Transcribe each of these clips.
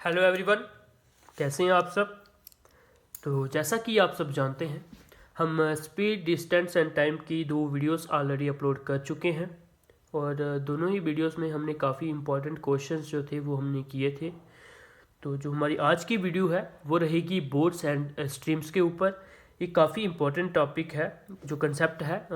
Hello everyone, कैसे हैं आप सब। तो जैसा कि आप सब जानते हैं, हम स्पीड, डिस्टेंस एंड टाइम की 2 वीडियोस ऑलरेडी अपलोड कर चुके हैं और दोनों ही वीडियोस में हमने काफ़ी इंपॉर्टेंट क्वेश्चंस जो थे वो हमने किए थे। तो जो हमारी आज की वीडियो है वो रहेगी बोर्ड्स एंड स्ट्रीम्स के ऊपर। ये काफ़ी इंपॉर्टेंट टॉपिक है, जो कंसेप्ट है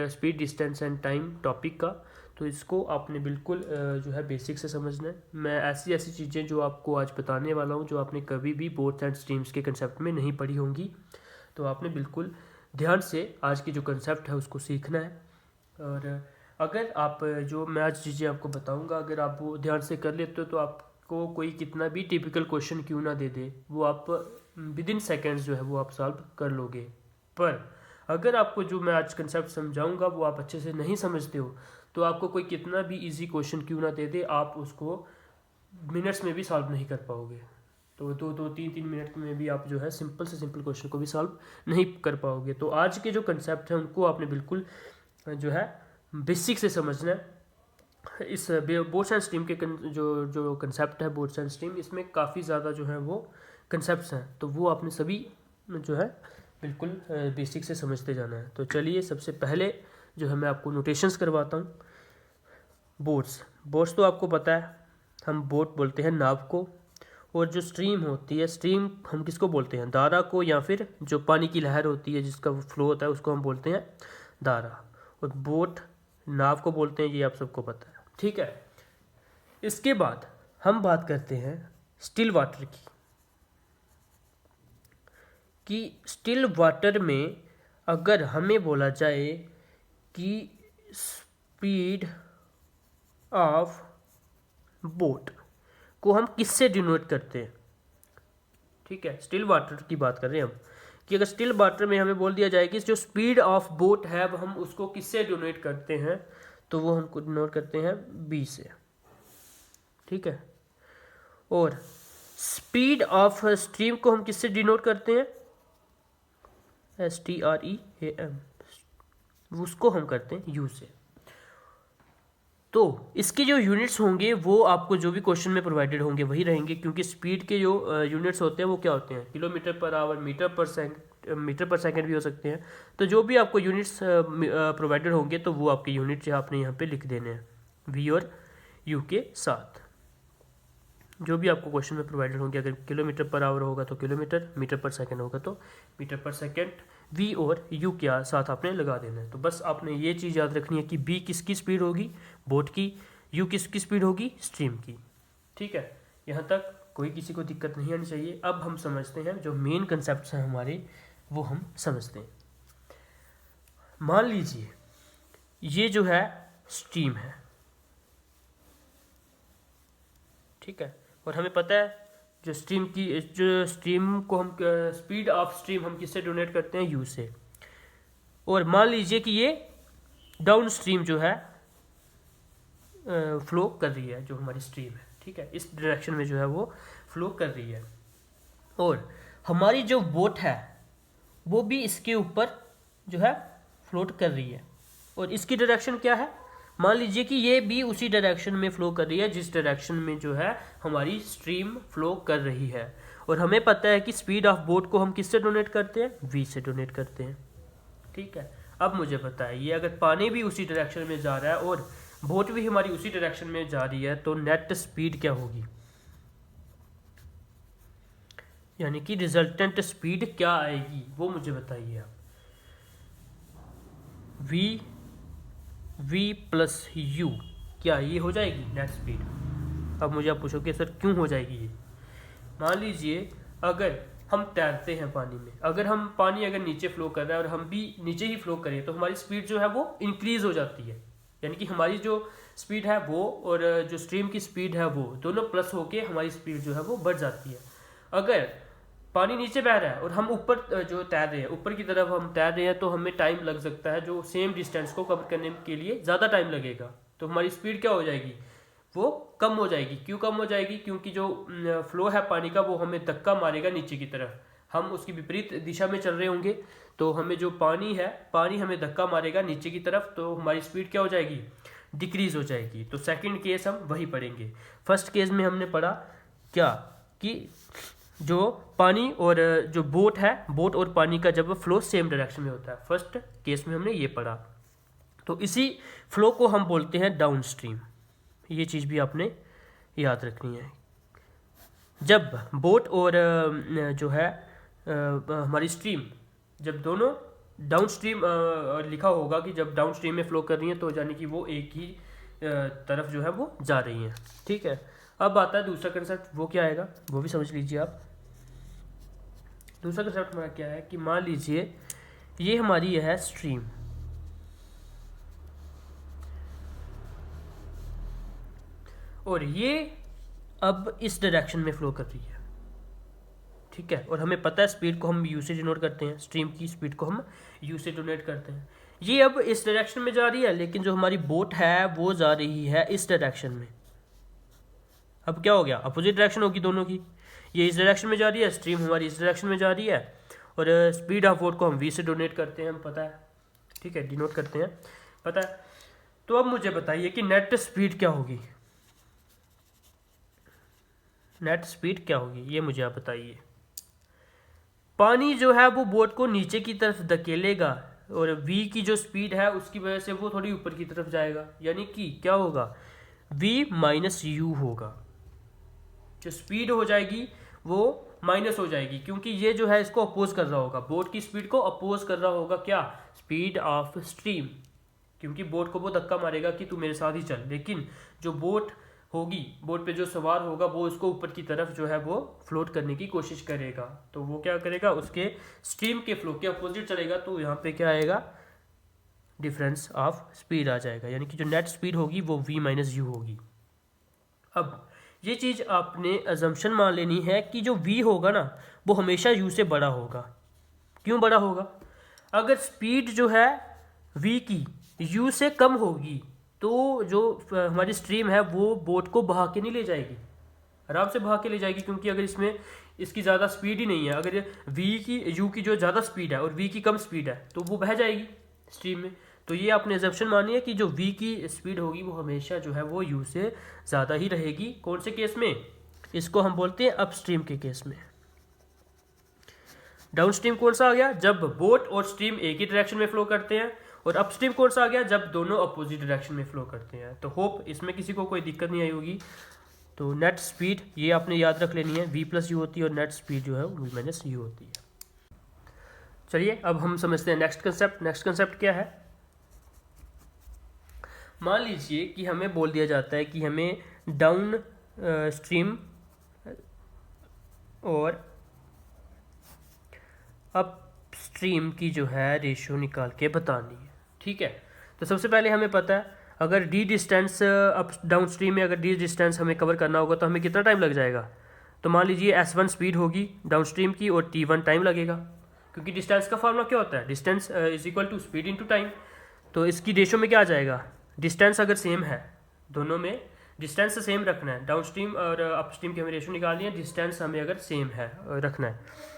speed, distance and time topic का। तो इसको आपने बिल्कुल जो है बेसिक से समझना है। मैं ऐसी ऐसी चीज़ें जो आपको आज बताने वाला हूँ जो आपने कभी भी बोर्ड्स एंड स्ट्रीम्स के कंसेप्ट में नहीं पढ़ी होंगी, तो आपने बिल्कुल ध्यान से आज की जो कंसेप्ट है उसको सीखना है। और अगर आप जो मैं आज चीज़ें आपको बताऊंगा अगर आप वो ध्यान से कर लेते हो तो आपको कोई कितना भी टिपिकल क्वेश्चन क्यों ना दे दे, वो आप विद इन सेकेंड्स जो है वो आप सॉल्व कर लोगे। पर अगर आपको जो मैं आज कंसेप्ट समझाऊंगा वो आप अच्छे से नहीं समझते हो, तो आपको कोई कितना भी इजी क्वेश्चन क्यों ना दे दे, आप उसको मिनट्स में भी सॉल्व नहीं कर पाओगे। तो 2-3 मिनट में भी आप जो है सिंपल से सिंपल क्वेश्चन को भी सॉल्व नहीं कर पाओगे। तो आज के जो कंसेप्ट हैं उनको आपने बिल्कुल जो है बेसिक से समझना है। इस बोर्ड्स एंड स्ट्रीम के जो जो कंसेप्ट है बोर्ड्स एंड स्ट्रीम, इसमें काफ़ी ज़्यादा जो है वो कंसेप्ट्स हैं, तो वो आपने सभी जो है बिल्कुल बेसिक से समझते जाना है। तो चलिए सबसे पहले जो है मैं आपको नोटेशंस करवाता हूँ। बोट्स बोट्स तो आपको पता है, हम बोट बोलते हैं नाव को। और जो स्ट्रीम होती है, स्ट्रीम हम किसको बोलते हैं, धारा को, या फिर जो पानी की लहर होती है जिसका फ्लो होता है उसको हम बोलते हैं धारा। और बोट नाव को बोलते हैं, ये आप सबको पता है, ठीक है। इसके बाद हम बात करते हैं स्टिल वाटर की, कि स्टिल वाटर में अगर हमें बोला जाए कि स्पीड ऑफ बोट को हम किससे डिनोट करते हैं, ठीक है। स्टिल वाटर की बात कर रहे हैं हम, कि अगर स्टिल वाटर में हमें बोल दिया जाए कि जो स्पीड ऑफ बोट है वो हम उसको किससे डिनोट करते हैं, तो वो हम डिनोट करते हैं बी से, ठीक है। और स्पीड ऑफ स्ट्रीम को हम किससे डिनोट करते हैं, STREAM, उसको हम करते हैं U से। तो इसके जो यूनिट्स होंगे वो आपको जो भी क्वेश्चन में प्रोवाइडेड होंगे वही रहेंगे, क्योंकि स्पीड के जो यूनिट्स होते हैं वो क्या होते हैं, किलोमीटर पर आवर, मीटर पर सेकंड भी हो सकते हैं। तो जो भी आपको यूनिट्स प्रोवाइडेड होंगे तो वो आपके यूनिट्स आपने यहाँ पे लिख देने हैं V और U के साथ। जो भी आपको क्वेश्चन में प्रोवाइडेड होंगे, अगर किलोमीटर पर आवर होगा तो किलोमीटर, मीटर पर सेकंड होगा तो मीटर पर सेकंड, V और U के साथ आपने लगा देना है। तो बस आपने ये चीज़ याद रखनी है कि B किसकी स्पीड होगी, बोट की, U किसकी स्पीड होगी, स्ट्रीम की, ठीक है। यहाँ तक कोई किसी को दिक्कत नहीं आनी चाहिए। अब हम समझते हैं जो मेन कंसेप्ट हैं हमारे, वो हम समझते हैं। मान लीजिए ये जो है स्ट्रीम है, ठीक है, और हमें पता है जो स्ट्रीम को हम स्पीड ऑफ स्ट्रीम हम किससे डोनेट करते हैं, U से। और मान लीजिए कि ये डाउन स्ट्रीम जो है फ्लो कर रही है, जो हमारी स्ट्रीम है, ठीक है, इस डायरेक्शन में जो है वो फ्लो कर रही है। और हमारी जो बोट है वो भी इसके ऊपर जो है फ्लोट कर रही है, और इसकी डायरेक्शन क्या है, मान लीजिए कि ये भी उसी डायरेक्शन में फ्लो कर रही है जिस डायरेक्शन में जो है हमारी स्ट्रीम फ्लो कर रही है। और हमें पता है कि स्पीड ऑफ बोट को हम किससे डोनेट करते हैं, V से डोनेट करते हैं, ठीक है। अब मुझे बताइए अगर पानी भी उसी डायरेक्शन में जा रहा है और बोट भी हमारी उसी डायरेक्शन में जा रही है, तो नेट स्पीड क्या होगी, यानी कि रिजल्टेंट स्पीड क्या आएगी, वो मुझे बताइए आप। V प्लस U, क्या ये हो जाएगी नेट स्पीड। अब मुझे आप पूछोगे सर क्यों हो जाएगी ये। मान लीजिए अगर हम तैरते हैं पानी में, अगर हम पानी अगर नीचे फ्लो कर रहा है और हम भी नीचे ही फ्लो करें, तो हमारी स्पीड जो है वो इंक्रीज हो जाती है, यानी कि हमारी जो स्पीड है वो और जो स्ट्रीम की स्पीड है वो दोनों प्लस होके हमारी स्पीड जो है वो बढ़ जाती है। अगर पानी नीचे बह रहा है और हम ऊपर जो तैर रहे हैं, ऊपर की तरफ हम तैर रहे हैं, तो हमें टाइम लग सकता है, जो सेम डिस्टेंस को कवर करने के लिए ज़्यादा टाइम लगेगा, तो हमारी स्पीड क्या हो जाएगी, वो कम हो जाएगी। क्यों कम हो जाएगी, क्योंकि जो फ्लो है पानी का वो हमें धक्का मारेगा नीचे की तरफ, हम उसकी विपरीत दिशा में चल रहे होंगे, तो हमें जो पानी है, पानी हमें धक्का मारेगा नीचे की तरफ, तो हमारी स्पीड क्या हो जाएगी, डिक्रीज हो जाएगी। तो सेकंड केस हम वही पढ़ेंगे। फर्स्ट केस में हमने पढ़ा क्या कि जो पानी और जो बोट है, बोट और पानी का जब फ्लो सेम डायरेक्शन में होता है, फर्स्ट केस में हमने ये पढ़ा, तो इसी फ्लो को हम बोलते हैं डाउन स्ट्रीम। ये चीज़ भी आपने याद रखनी है। जब बोट और जो है हमारी स्ट्रीम, जब दोनों डाउन स्ट्रीम लिखा होगा कि जब डाउन स्ट्रीम में फ्लो कर रही है तो यानी कि वो एक ही तरफ जो है वो जा रही हैं। ठीक है, अब आता है दूसरा कंसेप्ट, वो क्या आएगा वो भी समझ लीजिए आप। दूसरा कंसेप्ट हमारा क्या है कि मान लीजिए ये हमारी है स्ट्रीम, और ये अब इस डायरेक्शन में फ्लो कर रही है। ठीक है, और हमें पता है स्पीड को हम यू से डिनोट करते हैं, स्ट्रीम की स्पीड को हम यू से डिनोट करते हैं। ये अब इस डायरेक्शन में जा रही है, लेकिन जो हमारी बोट है वो जा रही है इस डायरेक्शन में। अब क्या हो गया, अपोजिट डायरेक्शन होगी दोनों की। ये इस डायरेक्शन में जा रही है, स्ट्रीम हमारी इस डायरेक्शन में जा रही है, और स्पीड ऑफ बोट को हम वी से डोनेट करते हैं, हम पता है। ठीक है, डिनोट करते हैं, पता है। तो अब मुझे बताइए कि नेट स्पीड क्या होगी, नेट स्पीड क्या होगी, ये मुझे आप बताइए। पानी जो है वो बोट को नीचे की तरफ धकेलेगा, और v की जो स्पीड है उसकी वजह से वो थोड़ी ऊपर की तरफ जाएगा, यानी कि क्या होगा, v माइनस यू होगा। जो स्पीड हो जाएगी वो माइनस हो जाएगी, क्योंकि ये जो है इसको अपोज कर रहा होगा, बोट की स्पीड को अपोज कर रहा होगा, क्या, स्पीड ऑफ स्ट्रीम। क्योंकि बोट को वो धक्का मारेगा कि तू मेरे साथ ही चल, लेकिन जो बोट होगी, बोट पे जो सवार होगा वो उसको ऊपर की तरफ जो है वो फ्लोट करने की कोशिश करेगा, तो वो क्या करेगा, उसके स्ट्रीम के फ्लो के अपोजिट चलेगा, तो यहाँ पे क्या आएगा, डिफरेंस ऑफ स्पीड आ जाएगा, यानी कि जो नेट स्पीड होगी वो v माइनस यू होगी। अब ये चीज़ आपने अजम्पशन मान लेनी है कि जो v होगा ना वो हमेशा u से बड़ा होगा। क्यों बड़ा होगा, अगर स्पीड जो है v की u से कम होगी तो जो हमारी स्ट्रीम है वो बोट को बहा के नहीं ले जाएगी, आराम से बहा के ले जाएगी, क्योंकि अगर इसमें इसकी ज़्यादा स्पीड ही नहीं है, अगर v की यू की जो ज़्यादा स्पीड है और v की कम स्पीड है तो वो बह जाएगी स्ट्रीम में। तो ये आपने एजम्पशन मानी है कि जो v की स्पीड होगी वो हमेशा जो है वो u से ज़्यादा ही रहेगी। कौन से केस में, इसको हम बोलते हैं अपस्ट्रीम के केस में। डाउन स्ट्रीम कौन सा आ गया, जब बोट और स्ट्रीम एक ही डायरेक्शन में फ्लो करते हैं, और अपस्ट्रीम कौन सा आ गया, जब दोनों अपोजिट डायरेक्शन में फ्लो करते हैं। तो होप इसमें किसी को कोई दिक्कत नहीं आई होगी। तो नेट स्पीड ये आपने याद रख लेनी है, v प्लस यू होती है, और नेट स्पीड जो है वो v माइनस यू होती है। चलिए अब हम समझते हैं नेक्स्ट कंसेप्ट। नेक्स्ट कंसेप्ट क्या है, मान लीजिए कि हमें बोल दिया जाता है कि हमें डाउन स्ट्रीम और अप स्ट्रीम की जो है रेशियो निकाल के बतानी है। ठीक है, तो सबसे पहले हमें पता है अगर D distance up down stream में अगर डी डिस्टेंस हमें कवर करना होगा तो हमें कितना टाइम लग जाएगा। तो मान लीजिए S1 स्पीड होगी डाउन स्ट्रीम की और T1 टाइम लगेगा, क्योंकि डिस्टेंस का फॉर्मूला क्या होता है, distance is equal to speed into time. तो इसकी रेशियो में क्या आ जाएगा, डिस्टेंस अगर सेम है, दोनों में डिस्टेंस सेम रखना है, डाउन स्ट्रीम और अप स्ट्रीम की हमें रेशियो निकालनी है, डिस्टेंस हमें अगर सेम है रखना है।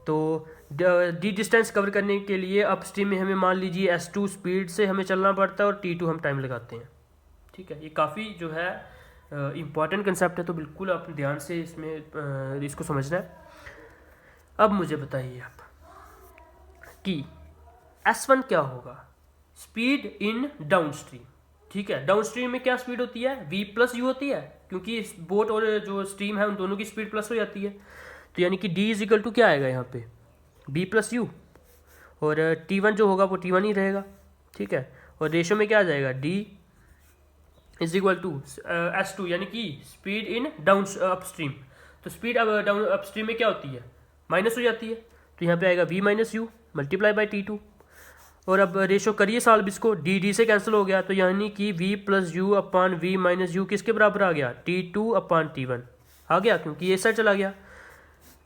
तो डी डिस्टेंस कवर करने के लिए अप स्ट्रीम में हमें मान लीजिए S2 स्पीड से हमें चलना पड़ता है और T2 हम टाइम लगाते हैं। ठीक है, ये काफ़ी जो है इम्पॉर्टेंट कंसेप्ट है, तो बिल्कुल आप ध्यान से इसमें इसको समझना है। अब मुझे बताइए आप कि S1 क्या होगा, स्पीड इन डाउन स्ट्रीम। ठीक है, डाउन स्ट्रीम में क्या स्पीड होती है, v प्लस यू होती है, क्योंकि बोट और जो स्ट्रीम है उन दोनों की स्पीड प्लस हो जाती है। तो यानी कि d इज इक्वल टू क्या आएगा यहाँ पे, b प्लस यू, और T1 जो होगा वो T1 ही रहेगा। ठीक है, और रेशियो में क्या आ जाएगा, d is equal to S2, यानी कि स्पीड इन डाउन अपस्ट्रीम। तो स्पीड अब डाउन अपस्ट्रीम में क्या होती है, माइनस हो जाती है, तो यहाँ पे आएगा v minus you multiply by T2। और अब रेशो करिए सॉल्व इसको, डी से कैंसिल हो गया, तो यानी कि v plus you upon v minus you किसके बराबर आ गया, T2 अपान T1 आ गया, क्योंकि ये साइड चला गया।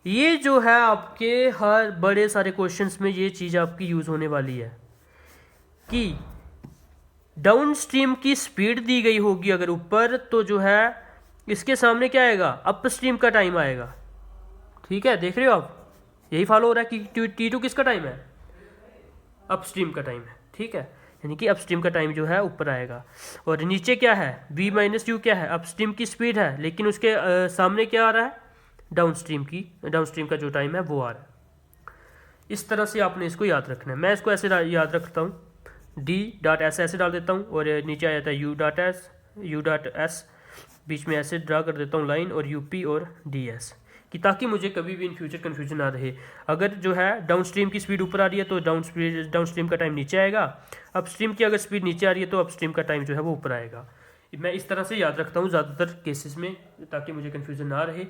ये जो है आपके हर बड़े सारे क्वेश्चंस में ये चीज़ आपकी यूज़ होने वाली है कि डाउन स्ट्रीम की स्पीड दी गई होगी अगर ऊपर, तो जो है इसके सामने क्या आएगा, अप स्ट्रीम का टाइम आएगा। ठीक है, देख रहे हो आप, यही फॉलो हो रहा है कि T2 किसका टाइम है, अप स्ट्रीम का टाइम है। ठीक है, यानी कि अपस्ट्रीम का टाइम जो है ऊपर आएगा। और नीचे क्या है, v माइनस यू क्या है, अपस्ट्रीम की स्पीड है, लेकिन उसके सामने क्या आ रहा है, डाउनस्ट्रीम का जो टाइम है वो आ रहा है। इस तरह से आपने इसको याद रखना है। मैं इसको ऐसे याद रखता हूँ, d डॉट एस ऐसे डाल देता हूँ और नीचे आ जाता है यू डॉट एस, बीच में ऐसे ड्रा कर देता हूँ लाइन, और यूपी और डी एस, कि ताकि मुझे कभी भी इन फ्यूचर कन्फ्यूजन ना रहे। अगर जो है डाउनस्ट्रीम की स्पीड ऊपर आ रही है तो डाउनस्ट्रीम का टाइम नीचे आएगा, अपस्ट्रीम की अगर स्पीड नीचे आ रही है तो अपस्ट्रीम का टाइम जो है वो ऊपर आएगा। मैं इस तरह से याद रखता हूँ ज़्यादातर केसेस में, ताकि मुझे कन्फ्यूजन ना रहे।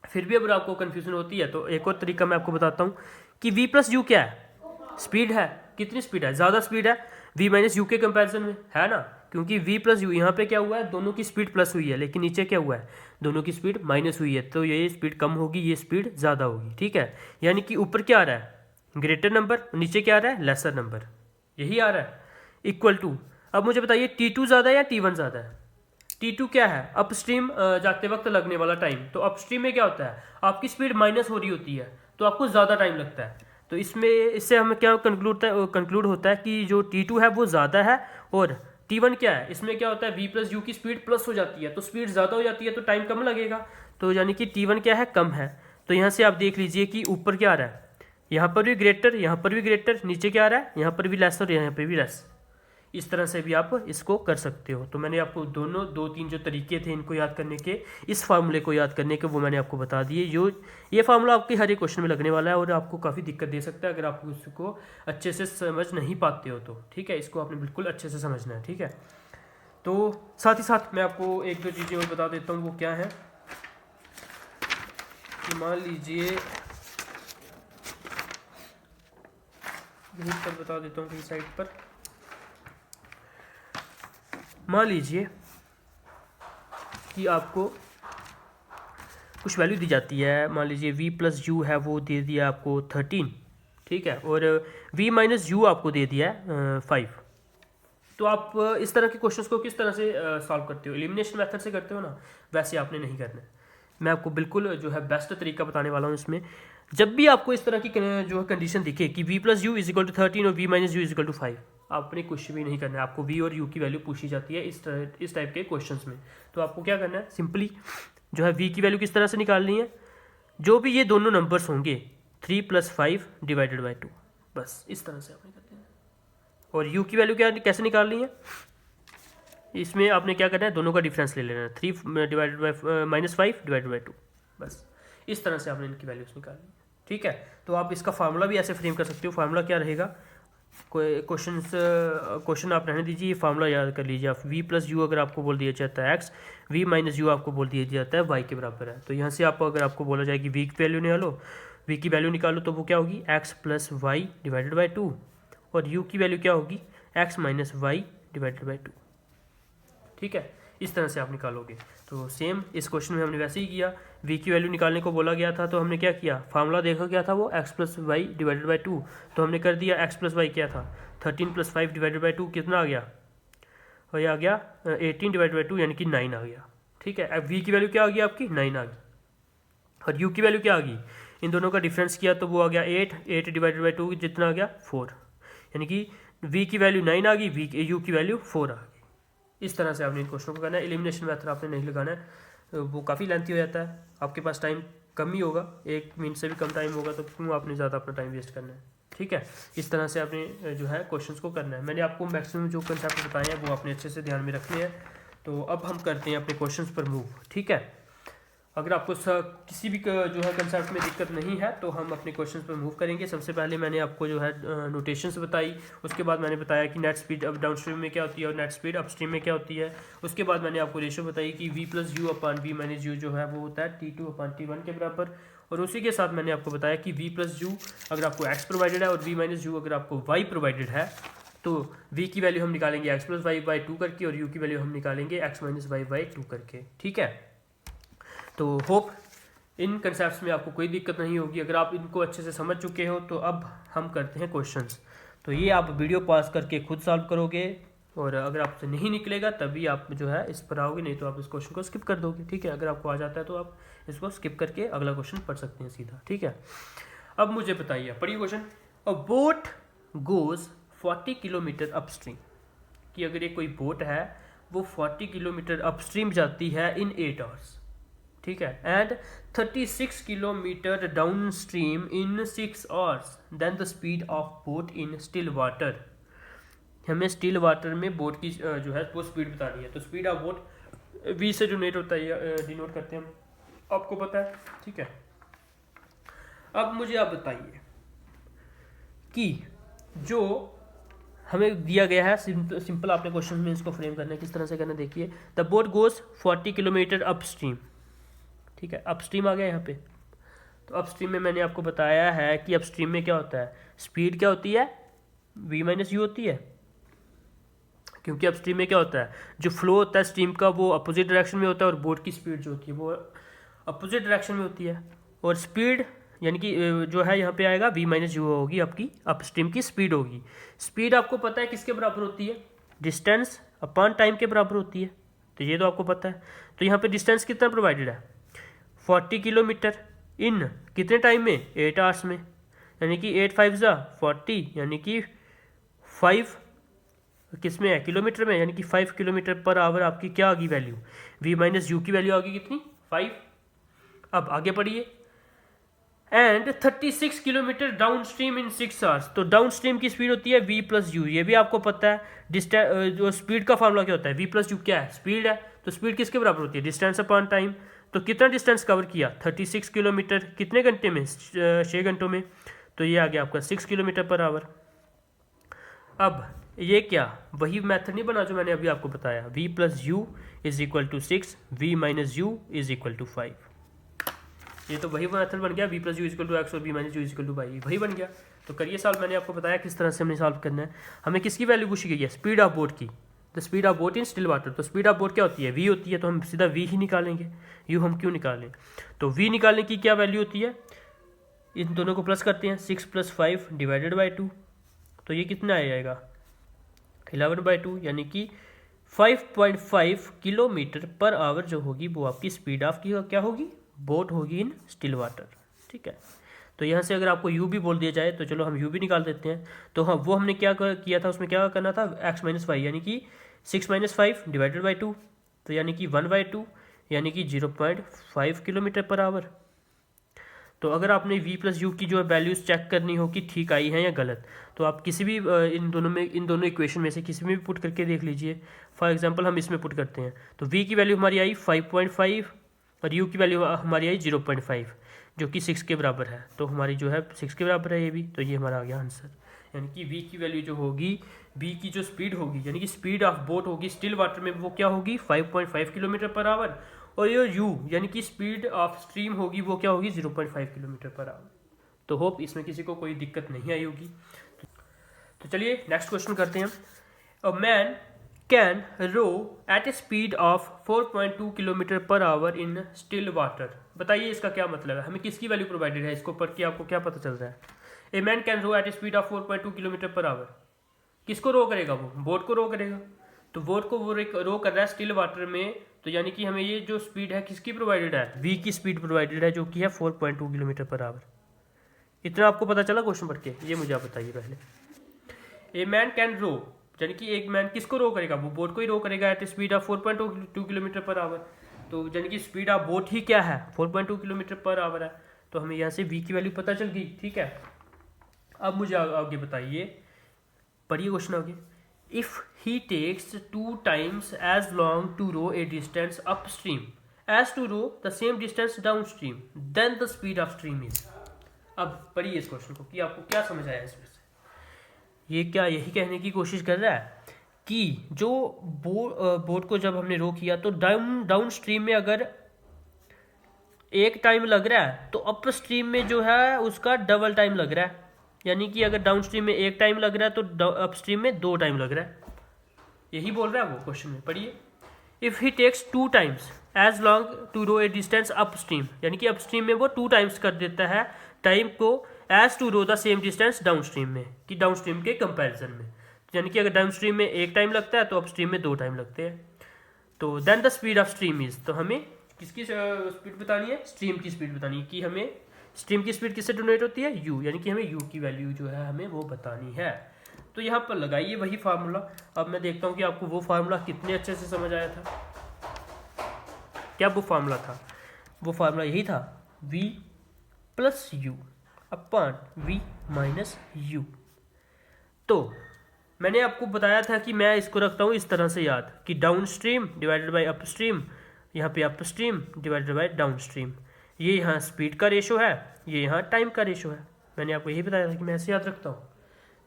फिर भी अगर आपको कन्फ्यूजन होती है तो एक और तरीका मैं आपको बताता हूँ कि v प्लस यू क्या है, स्पीड है, कितनी स्पीड है, ज़्यादा स्पीड है v माइनस यू के कंपैरिजन में, है ना, क्योंकि v प्लस यू यहाँ पे क्या हुआ है, दोनों की स्पीड प्लस हुई है, लेकिन नीचे क्या हुआ है, दोनों की स्पीड माइनस हुई है, तो ये स्पीड कम होगी, ये स्पीड ज़्यादा होगी, ठीक है। यानी कि ऊपर क्या आ रहा है, ग्रेटर नंबर, नीचे क्या आ रहा है, लेसर नंबर, यही आ रहा है, इक्वल टू। अब मुझे बताइए T2 ज़्यादा है या T1 ज़्यादा है। T2 क्या है, अपस्ट्रीम जाते वक्त लगने वाला टाइम। तो अपस्ट्रीम में क्या होता है, आपकी स्पीड माइनस हो रही होती है तो आपको ज़्यादा टाइम लगता है। तो इससे हमें क्या कंक्लूड होता है कि जो T2 है वो ज़्यादा है, और T1 क्या है, इसमें क्या होता है, v प्लस यू की स्पीड प्लस हो जाती है, तो स्पीड ज़्यादा हो जाती है तो टाइम कम लगेगा। तो यानी कि T1 क्या है, कम है। तो यहाँ से आप देख लीजिए कि ऊपर क्या आ रहा है, यहाँ पर भी ग्रेटर, यहाँ पर भी ग्रेटर, नीचे क्या आ रहा है, यहाँ पर भी लेस और यहाँ पर भी लेस। इस तरह से भी आप इसको कर सकते हो। तो मैंने आपको दोनों 2-3 जो तरीके थे इनको याद करने के, इस फार्मूले को याद करने के, वो मैंने आपको बता दिए। ये फार्मूला आपके हर एक क्वेश्चन में लगने वाला है और आपको काफ़ी दिक्कत दे सकता है अगर आप उसको अच्छे से समझ नहीं पाते हो तो, ठीक है। इसको आपने बिल्कुल अच्छे से समझना है, ठीक है। तो साथ ही साथ मैं आपको 1-2 चीज़ें और बता देता हूँ, वो क्या है कि मान लीजिए, यहीं पर बता देता हूँ कहीं साइड पर, मान लीजिए कि आपको कुछ वैल्यू दी जाती है, मान लीजिए v प्लस यू है वो दे दिया आपको 13, ठीक है, और v माइनस यू आपको दे दिया है 5। तो आप इस तरह के क्वेश्चंस को किस तरह से सॉल्व करते हो, एलिमिनेशन मेथड से करते हो ना, वैसे आपने नहीं करना है। मैं आपको बिल्कुल जो है बेस्ट तरीका बताने वाला हूँ इसमें। जब भी आपको इस तरह की जो है कंडीशन दिखे कि v plus u is equal to 13 और v minus u is equal to 5, आपने कुछ भी नहीं करना है। आपको v और u की वैल्यू पूछी जाती है इस टाइप के क्वेश्चंस में, तो आपको क्या करना है, सिंपली जो है v की वैल्यू किस तरह से निकालनी है, जो भी ये दोनों नंबर्स होंगे 3 + 5 डिवाइडेड बाई 2, बस इस तरह से आपने करते हैं। और u की वैल्यू क्या कैसे निकालनी है, इसमें आपने क्या करना है, दोनों का डिफरेंस ले लेना है, 3 डिवाइडेड बाई -5 डिवाइडेड बाई 2, बस इस तरह से आपने इनकी वैल्यूज निकालनी है, ठीक है। तो आप इसका फार्मूला भी ऐसे फ्रेम कर सकते हो। फार्मूला क्या रहेगा, कोई क्वेश्चन आप रहने दीजिए, ये फार्मूला याद कर लीजिए आप। v प्लस यू अगर आपको बोल दिया जाता है x, v माइनस यू आपको बोल दिया जाता है y के बराबर है। तो यहाँ से अगर आपको बोला जाए कि v की वैल्यू निकालो, v की वैल्यू निकालो, तो वो क्या होगी, x plus y divided by 2, और u की वैल्यू क्या होगी, x minus y divided by 2, ठीक है। इस तरह से आप निकालोगे। तो सेम इस क्वेश्चन में हमने वैसे ही किया, v की वैल्यू निकालने को बोला गया था तो हमने क्या किया, फार्मूला देखा क्या था, वो x plus y divided by 2, तो हमने कर दिया x प्लस वाई क्या था, 13 + 5 डिवाइडेड बाई 2 कितना आ गया, और ये आ गया 18 डिवाइडेड बाई 2 यानी कि 9 आ गया, ठीक है। अब v की वैल्यू क्या आ गई आपकी, 9 आ गई, और u की वैल्यू क्या आ गई, इन दोनों का डिफरेंस किया तो वो आ गया 8 डिवाइडेड बाई 2 जितना आ गया 4, यानी कि v की वैल्यू 9 आ गई, u की वैल्यू 4 आ गई। इस तरह से आपने इन क्वेश्चनों को करना है। एलिमिनेशन मेथड आपने नहीं लगाना है, वो काफ़ी लेंथी हो जाता है, आपके पास टाइम कम ही होगा, 1 मिनट से भी कम टाइम होगा, तो क्यों आपने ज़्यादा अपना टाइम वेस्ट करना है, ठीक है। इस तरह से आपने जो है क्वेश्चंस को करना है। मैंने आपको मैक्सिमम जो कंसेप्ट बताए हैं वो आपने अच्छे से ध्यान में रखने हैं। तो अब हम करते हैं अपने क्वेश्चंस पर मूव, ठीक है। अगर आपको किसी भी जो है कंसेप्ट में दिक्कत नहीं है तो हम अपने क्वेश्चन पर मूव करेंगे। सबसे पहले मैंने आपको जो है नोटेशंस बताई, उसके बाद मैंने बताया कि नेट स्पीड अब डाउनस्ट्रीम में क्या होती है और नेट स्पीड अपस्ट्रीम में क्या होती है। उसके बाद मैंने आपको रेशो बताई कि v plus you upon v minus you जो है वो होता है T2 अपान T1 के बराबर। और उसी के साथ मैंने आपको बताया कि v प्लस यू अगर आपको x प्रोवाइडेड है और v माइनस यू अगर आपको y प्रोवाइडेड है तो v की वैल्यू हम निकालेंगे x प्लस वाई बाई 2 करके और u की वैल्यू हम निकालेंगे x माइनस वाई बाई 2 करके, ठीक है। तो होप इन कंसेप्ट्स में आपको कोई दिक्कत नहीं होगी। अगर आप इनको अच्छे से समझ चुके हो तो अब हम करते हैं क्वेश्चंस। तो ये आप वीडियो पॉज करके खुद सॉल्व करोगे, और अगर आपसे नहीं निकलेगा तभी आप जो है इस पर आओगे, नहीं तो आप इस क्वेश्चन को स्किप कर दोगे, ठीक है। अगर आपको आ जाता है तो आप इसको स्किप करके अगला क्वेश्चन पढ़ सकते हैं सीधा, ठीक है। अब मुझे बताइए, पढ़िए क्वेश्चन। अ बोट गोज 40 किलोमीटर अपस्ट्रीम, कि अगर ये कोई बोट है वो 40 किलोमीटर अपस्ट्रीम जाती है इन 8 आवर्स, ठीक है, and 36 kilometre downstream in 6 hours, then the speed of boat in still water. हमें स्टिल वाटर में बोट की जो है वो स्पीड बतानी है। तो स्पीड ऑफ बोट v से डोनेट होता है, डिनोट करते हैं हम, आपको पता है, ठीक है। अब मुझे आप बताइए कि जो हमें दिया गया है, सिंपल आपने क्वेश्चन में इसको फ्रेम करना है, किस तरह से करना है देखिए। The boat goes 40 kilometre upstream, ठीक है, अपस्ट्रीम आ गया यहाँ पे। तो अपस्ट्रीम में मैंने आपको बताया है कि अपस्ट्रीम में क्या होता है, स्पीड क्या होती है, v माइनस यू होती है, क्योंकि अपस्ट्रीम में क्या होता है, जो फ्लो होता है स्ट्रीम का वो अपोजिट डायरेक्शन में होता है और बोट की स्पीड जो होती है वो अपोजिट डायरेक्शन में होती है। और स्पीड यानी कि जो है यहाँ पे आएगा v माइनस यू होगी, आपकी अपस्ट्रीम की स्पीड होगी। स्पीड आपको पता है किसके बराबर होती है, डिस्टेंस अपॉन टाइम के बराबर होती है, तो ये तो आपको पता है। तो यहाँ पे डिस्टेंस कितना प्रोवाइडेड है, 40 किलोमीटर इन कितने टाइम में, 8 आवर्स में, यानी कि 8 5 ज़ा 40, यानी कि 5 किस में है, किलोमीटर में, यानी कि 5 किलोमीटर पर आवर आपकी क्या आ गई वैल्यू, v माइनस यू की वैल्यू आ गई कितनी, 5। अब आगे पढ़िए, and 36 kilometre downstream in 6 hours. तो डाउन स्ट्रीम की स्पीड होती है v प्लस यू, ये भी आपको पता है। जो स्पीड का फॉर्मूला क्या होता है, v प्लस यू क्या है, स्पीड है, तो स्पीड किसके बराबर होती है, डिस्टेंस अपॉन टाइम। तो कितना डिस्टेंस कवर किया, 36 किलोमीटर, कितने घंटे में, 6 घंटों में, तो ये आ गया आपका 6 किलोमीटर पर आवर। अब ये क्या, वही मेथड नहीं बना जो मैंने अभी आपको बताया, v plus u is equal to 6, v minus u is equal to 5। ये तो वही मेथड बन गया, v plus u equal to x और v minus u equal to y, वही बन गया। तो करिए सॉल्व, मैंने आपको बताया किस तरह से हमने सॉल्व करना है। हमें किसकी वैल्यू पूछी गई है, स्पीड ऑफ बोट की, the speed of boat in still water. तो स्पीड ऑफ बोट क्या होती है, v होती है, तो हम सीधा v ही निकालेंगे, u हम क्यों निकालें। तो v निकालने की क्या वैल्यू होती है, इन दोनों को प्लस करते हैं, 6 + 5 डिवाइडेड बाई 2, तो ये कितना आ जाएगा, 11/2, यानी कि 5.5 किलोमीटर पर आवर जो होगी वो आपकी स्पीड ऑफ की क्या होगी, बोट होगी इन स्टिल वाटर, ठीक है। तो यहाँ से अगर आपको u भी बोल दिया जाए तो चलो हम u भी निकाल देते हैं। तो हाँ, वो हमने क्या किया था, उसमें क्या करना था, x माइनस वाई, यानी कि 6 - 5 डिवाइडेड बाई 2, तो यानी कि 1/2, यानी कि 0.5 किलोमीटर पर आवर। तो अगर आपने v प्लस यू की जो वैल्यूज़ चेक करनी हो कि ठीक आई हैं या गलत, तो आप किसी भी इन दोनों इक्वेशन में से किसी में भी पुट करके देख लीजिए। फॉर एग्जांपल हम इसमें पुट करते हैं, तो v की वैल्यू हमारी आई 5.5 और u की वैल्यू हमारी आई 0.5, जो कि 6 के बराबर है। तो हमारी जो है 6 के बराबर है ये भी, तो ये हमारा आ गया आंसर। यानी कि v की वैल्यू जो होगी, v की जो स्पीड होगी, यानी कि स्पीड ऑफ बोट होगी स्टिल वाटर में, वो क्या होगी, 5.5 किलोमीटर पर आवर। और ये u यानी कि स्पीड ऑफ स्ट्रीम होगी, वो क्या होगी, 0.5 किलोमीटर पर आवर। तो होप इसमें किसी को कोई दिक्कत नहीं आई होगी। तो चलिए नेक्स्ट क्वेश्चन करते हैं। A man can row at a speed of 4.2 kilometre per hour in still water. बताइए इसका क्या मतलब है, हमें किसकी वैल्यू प्रोवाइडेड है, इसको पढ़ के आपको क्या पता चल रहा है। A man can row at a speed of 4.2 kilometre per hour, किसको रो करेगा, वो बोट को रो करेगा। तो बोट को वो रो कर रहा है स्टिल वाटर में, तो यानी कि हमें ये जो स्पीड है किसकी प्रोवाइडेड है, v की स्पीड प्रोवाइडेड है, जो कि है 4.2 किलोमीटर पर आवर। इतना आपको पता चला क्वेश्चन पढ़ के, ये मुझे आप बताइए पहले। ए मैन कैन रो, यानी कि एक मैन किसको रो करेगा, वो बोट को ही रो करेगा at speed of 4.2 kilometre per hour. तो यानी कि स्पीड ऑफ बोट ही क्या है, 4.2 किलोमीटर पर आवर है। तो हमें यहाँ से v की वैल्यू पता चल गई, ठीक है। अब मुझे आगे बताइए, पढ़िए क्वेश्चन आगे। If he takes 2 times as long to row a distance upstream as to row the same distance downstream, then the speed of stream is। अब पढ़िए इस क्वेश्चन को कि आपको क्या समझ आया इसमें से। ये क्या यही कहने की कोशिश कर रहा है कि जो बोट को जब हमने रो किया तो डाउन स्ट्रीम में अगर एक टाइम लग रहा है तो अप स्ट्रीम में जो है उसका डबल टाइम लग रहा है। यानी कि अगर डाउन स्ट्रीम में एक टाइम लग रहा है तो अप स्ट्रीम में 2 टाइम लग रहा है, यही बोल रहा है वो क्वेश्चन में। पढ़िए, if he takes 2 times as long to row a distance upstream, यानी कि अप स्ट्रीम में वो 2 times कर देता है टाइम को, as to row the same distance downstream में, कि डाउन स्ट्रीम के कंपैरिजन में। यानी कि अगर डाउन स्ट्रीम में 1 टाइम लगता है तो अप स्ट्रीम में 2 टाइम लगते हैं। तो then the speed of stream is, तो हमें किसकी स्पीड बतानी है, स्ट्रीम की स्पीड बतानी है, कि हमें स्ट्रीम की स्पीड किससे डोनेट होती है, u, यानी कि हमें u की वैल्यू जो है हमें वो बतानी है। तो यहाँ पर लगाइए वही फार्मूला। अब मैं देखता हूँ कि आपको वो फार्मूला कितने अच्छे से समझ आया था। क्या वो फार्मूला था? वो फार्मूला यही था, v plus you upon v minus you. तो मैंने आपको बताया था कि मैं इसको रखता हूँ इस तरह से याद कि down stream divided by up stream, यहाँ पे up stream divided by down stream. ये यहाँ स्पीड का रेशो है, ये यहाँ टाइम का रेशो है। मैंने आपको यही बताया था कि मैं ऐसे याद रखता हूँ।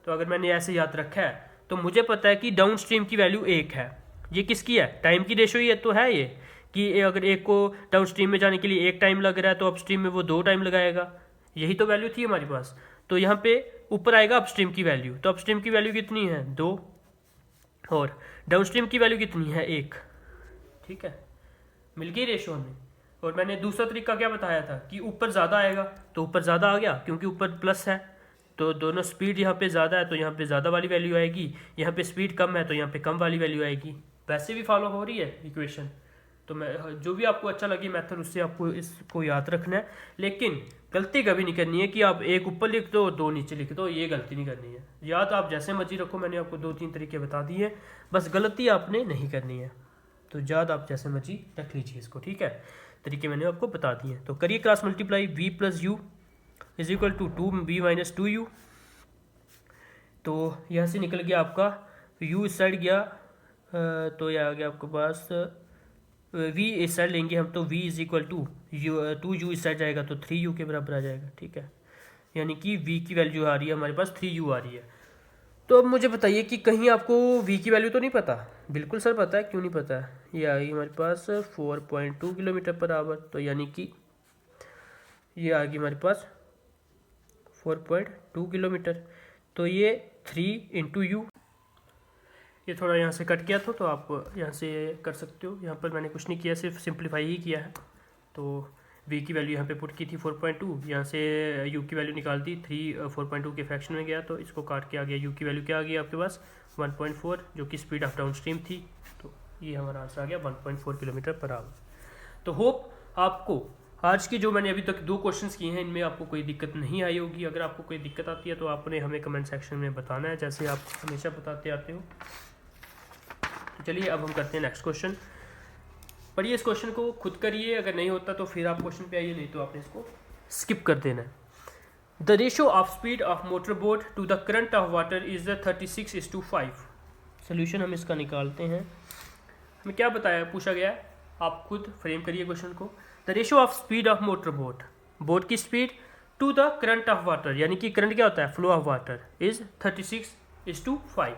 तो अगर मैंने ऐसे याद रखा है तो मुझे पता है कि डाउन स्ट्रीम की वैल्यू 1 है। ये किसकी है? टाइम की रेशो ही है तो है ये कि अगर एक को डाउन स्ट्रीम में जाने के लिए 1 टाइम लग रहा है तो अप स्ट्रीम में वो 2 टाइम लगाएगा। यही तो वैल्यू थी हमारे पास। तो यहाँ पे ऊपर आएगा अपस्ट्रीम की वैल्यू, तो अपस्ट्रीम की वैल्यू कितनी है? 2, और डाउनस्ट्रीम की वैल्यू कितनी है? 1। ठीक है, मिल गई रेशो हमें। और मैंने दूसरा तरीका क्या बताया था कि ऊपर ज़्यादा आएगा, तो ऊपर ज़्यादा आ गया क्योंकि ऊपर प्लस है, तो दोनों स्पीड यहाँ पे ज़्यादा है तो यहाँ पे ज़्यादा वाली वैल्यू आएगी, यहाँ पे स्पीड कम है तो यहाँ पे कम वाली वैल्यू आएगी। वैसे भी फॉलो हो रही है इक्वेशन। तो मैं जो भी आपको अच्छा लगे मेथड उससे आपको इसको याद रखना है, लेकिन गलती कभी नहीं करनी है कि आप 1 ऊपर लिख दो 2 नीचे लिख दो, ये गलती नहीं करनी है। याद आप जैसे मर्जी रखो, मैंने आपको 2-3 तरीके बता दिए, बस गलती आपने नहीं करनी है। तो याद आप जैसे मर्जी रख लीजिए इसको, ठीक है। तरीके मैंने आपको बता दिए। तो करिए cross multiply, v plus u is equal to 2v minus 2u। तो यहाँ से निकल गया आपका u इस साइड गया, तो यह आ गया आपके पास v इस साइड लेंगे हम तो v is equal to u, 2u इस साइड जाएगा तो 3u के बराबर आ जाएगा, ठीक है। यानी कि v की वैल्यू आ रही है हमारे पास 3u आ रही है। तो अब मुझे बताइए कि कहीं आपको v की वैल्यू तो नहीं पता? बिल्कुल सर पता है, क्यों नहीं पता है। ये आ गई हमारे पास 4.2 किलोमीटर पर आवर, तो यानी कि ये आ गई हमारे पास 4.2 किलोमीटर। तो ये 3 इंटू यू, ये थोड़ा यहाँ से कट गया था तो आप यहाँ से कर सकते हो। यहाँ पर मैंने कुछ नहीं किया, सिर्फ सिंप्लीफाई ही किया है। तो v की वैल्यू यहाँ पे पुट की थी 4.2, यहाँ से u की वैल्यू निकाल दी 3, 4.2 के फ्रैक्शन में गया तो इसको काट के आ गया। u की वैल्यू क्या आ गई आपके पास? 1.4, जो कि स्पीड ऑफ डाउन स्ट्रीम थी। तो ये हमारा आंसर आ गया 1.4 किलोमीटर पर आवर। तो होप आपको आज की जो मैंने अभी तक 2 क्वेश्चंस किए हैं इनमें आपको कोई दिक्कत नहीं आई होगी। अगर आपको कोई दिक्कत आती है तो आपने हमें कमेंट सेक्शन में बताना है, जैसे आप हमेशा बताते आते हो। चलिए अब हम करते हैं नेक्स्ट क्वेश्चन। पढ़िए इस क्वेश्चन को, खुद करिए, अगर नहीं होता तो फिर आप क्वेश्चन पे आइए, नहीं तो आपने इसको स्किप कर देना है। The ratio of speed of motor boat to the current of water is 36:5। Solution हम इसका निकालते हैं। हमें क्या बताया, पूछा गया है, आप खुद फ्रेम करिए क्वेश्चन को। The ratio of speed of motor boat, boat की speed to the current of water, यानी कि करंट क्या होता है? Flow of water, is 36:5।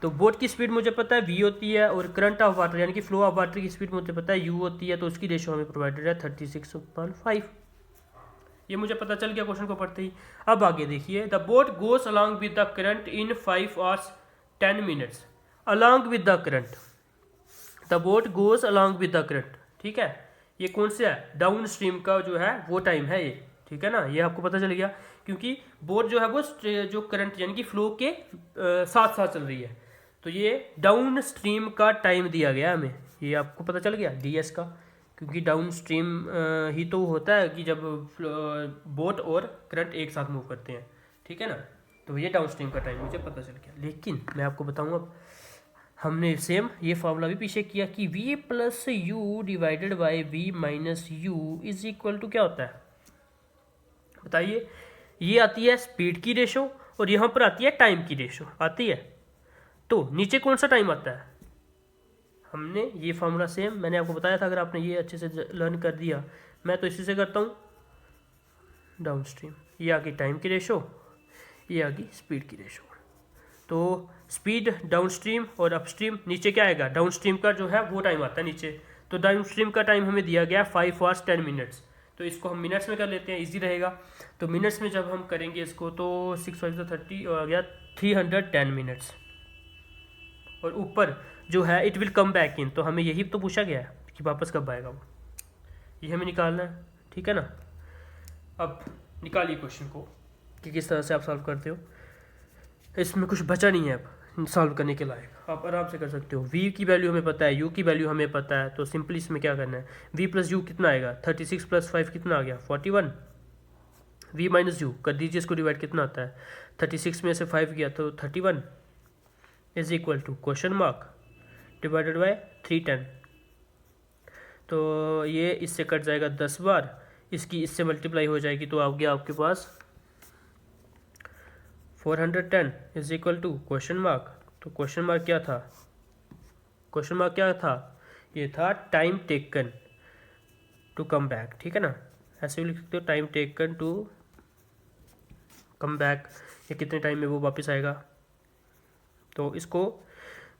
तो बोट की स्पीड मुझे पता है v होती है, और करंट ऑफ वाटर यानी कि फ्लो ऑफ वाटर की स्पीड मुझे पता है u होती है, तो उसकी रेशो हमें प्रोवाइडेड है 36/5। ये मुझे पता चल गया क्वेश्चन को पढ़ते ही। अब आगे देखिए, the boat goes along with the current in 5 hours 10 minutes। Along with the current, the boat goes along with the current, ठीक है। ये कौन सा है? डाउन स्ट्रीम का जो है वो टाइम है ये, ठीक है ना। ये आपको पता चल गया क्योंकि बोट जो है वो जो करंट यानी कि फ्लो के साथ साथ चल रही है, तो ये डाउन स्ट्रीम का टाइम दिया गया हमें। ये आपको पता चल गया ds का, क्योंकि डाउन स्ट्रीम ही तो होता है कि जब बोट और करंट एक साथ मूव करते हैं, ठीक है ना। तो ये डाउन स्ट्रीम का टाइम मुझे पता चल गया। लेकिन मैं आपको बताऊँ, अब हमने सेम ये फॉर्मूला भी पीछे किया कि v plus u divided by v minus u is equal to क्या होता है? बताइए। ये आती है स्पीड की रेशो और यहाँ पर आती है टाइम की रेशो आती है। तो नीचे कौन सा टाइम आता है? हमने ये फार्मूला सेम मैंने आपको बताया था, अगर आपने ये अच्छे से लर्न कर दिया। मैं तो इसी से करता हूँ, डाउन स्ट्रीम, ये आ गई टाइम की रेशो, ये आ गई स्पीड की रेशो। तो स्पीड डाउन स्ट्रीम और अपस्ट्रीम, नीचे क्या आएगा? डाउन स्ट्रीम का जो है वो टाइम आता है नीचे। तो डाउन स्ट्रीम का टाइम हमें दिया गया 5 hours 10 minutes, तो इसको हम मिनट्स में कर लेते हैं, इजी रहेगा। तो मिनट्स में जब हम करेंगे इसको तो 6 5 30 आ गया 310 मिनट्स। और ऊपर जो है it will come back in, तो हमें यही तो पूछा गया है कि वापस कब आएगा वो, ये हमें निकालना है, ठीक है ना। अब निकालिए क्वेश्चन को कि किस तरह से आप सॉल्व करते हो। इसमें कुछ बचा नहीं है अब सॉल्व करने के लायक, आप आराम से कर सकते हो। v की वैल्यू हमें पता है, u की वैल्यू हमें पता है, तो सिंपली इसमें क्या करना है, v प्लस यू कितना आएगा? 36 + 5 कितना आ गया? 41। v माइनस यू कर दीजिए, इसको डिवाइड कितना आता है? 36 में से 5 गया तो 31 is equal to question mark divided by 310। तो ये इससे कट जाएगा 10 बार, इसकी इससे मल्टीप्लाई हो जाएगी तो आ गया आपके पास 410 is equal to question mark. तो क्वेश्चन मार्क क्या था? क्वेश्चन मार्क क्या था? ये था time taken to come back, ठीक है ना, ऐसे भी लिख सकते हो, time taken to come back, ये कितने टाइम में वो वापस आएगा। तो इसको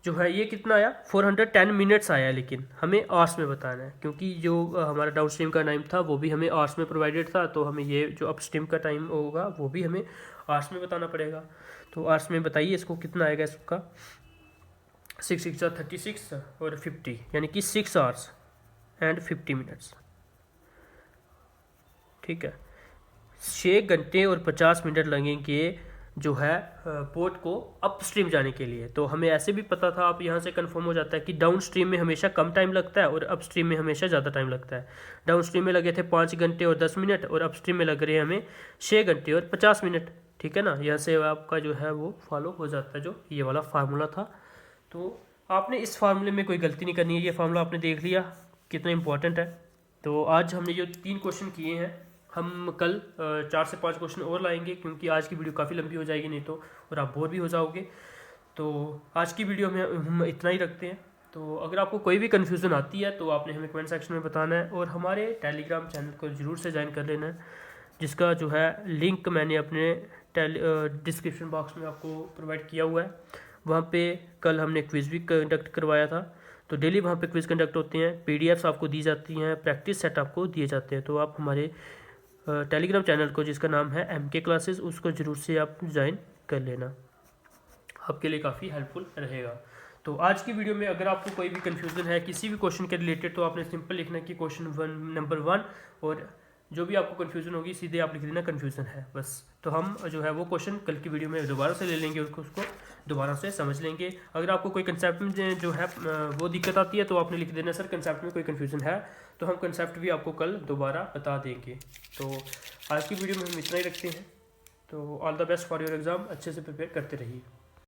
जो है ये कितना आया 410 मिनट्स आया, लेकिन हमें आवर्स में बताना है क्योंकि जो हमारा डाउन स्ट्रीम का टाइम था वो भी हमें आवर्स में प्रोवाइडेड था, तो हमें ये जो अप स्ट्रीम का टाइम होगा वो भी हमें आवर्स में बताना पड़ेगा। तो आवर्स में बताइए इसको कितना आएगा इसका, 6 6 36 और 50, यानी कि 6 आवर्स एंड 50 मिनट्स, ठीक है। 6 घंटे और 50 मिनट लगेंगे जो है पोर्ट को अप स्ट्रीम जाने के लिए। तो हमें ऐसे भी पता था, आप यहाँ से कंफर्म हो जाता है कि डाउन स्ट्रीम में हमेशा कम टाइम लगता है और अप स्ट्रीम में हमेशा ज़्यादा टाइम लगता है। डाउन स्ट्रीम में लगे थे 5 घंटे और 10 मिनट और अप स्ट्रीम में लग रहे हैं हमें 6 घंटे और 50 मिनट, ठीक है ना। यहाँ से आपका जो है वो फॉलो हो जाता है, जो ये वाला फार्मूला था। तो आपने इस फार्मूले में कोई गलती नहीं करनी है, ये फार्मूला आपने देख लिया कितना इंपॉर्टेंट है। तो आज हमने जो 3 क्वेश्चन किए हैं, हम कल 4 से 5 क्वेश्चन और लाएंगे क्योंकि आज की वीडियो काफ़ी लंबी हो जाएगी नहीं तो, और आप बोर भी हो जाओगे। तो आज की वीडियो में हम इतना ही रखते हैं। तो अगर आपको कोई भी कन्फ्यूज़न आती है तो आपने हमें कमेंट सेक्शन में बताना है और हमारे टेलीग्राम चैनल को ज़रूर से ज्वाइन कर लेना है, जिसका जो है लिंक मैंने अपने डिस्क्रिप्शन बॉक्स में आपको प्रोवाइड किया हुआ है। वहाँ पे कल हमने क्विज़ भी कंडक्ट करवाया था, तो डेली वहाँ पे क्विज़ कंडक्ट होते हैं, पीडीएफ्स आपको दी जाती हैं, प्रैक्टिस सेट आपको दिए जाते हैं। तो आप हमारे टेलीग्राम चैनल को जिसका नाम है MK क्लासेस, उसको ज़रूर से आप ज्वाइन कर लेना, आपके लिए काफ़ी हेल्पफुल रहेगा। तो आज की वीडियो में अगर आपको कोई भी कन्फ्यूज़न है किसी भी क्वेश्चन के रिलेटेड तो आपने सिंपल लिखना है कि क्वेश्चन नंबर 1, और जो भी आपको कन्फ्यूज़न होगी सीधे आप लिख देना कन्फ्यूज़न है बस। तो हम जो है वो क्वेश्चन कल की वीडियो में दोबारा से ले लेंगे, उसको दोबारा से समझ लेंगे। अगर आपको कोई कंसेप्ट में जो है वो दिक्कत आती है तो आपने लिख देना सर कंसेप्ट में कोई कन्फ्यूज़न है, तो हम कंसेप्ट भी आपको कल दोबारा बता देंगे। तो आज की वीडियो में हम इतना ही रखते हैं। तो all the best for your exam, अच्छे से प्रिपेयर करते रहिए।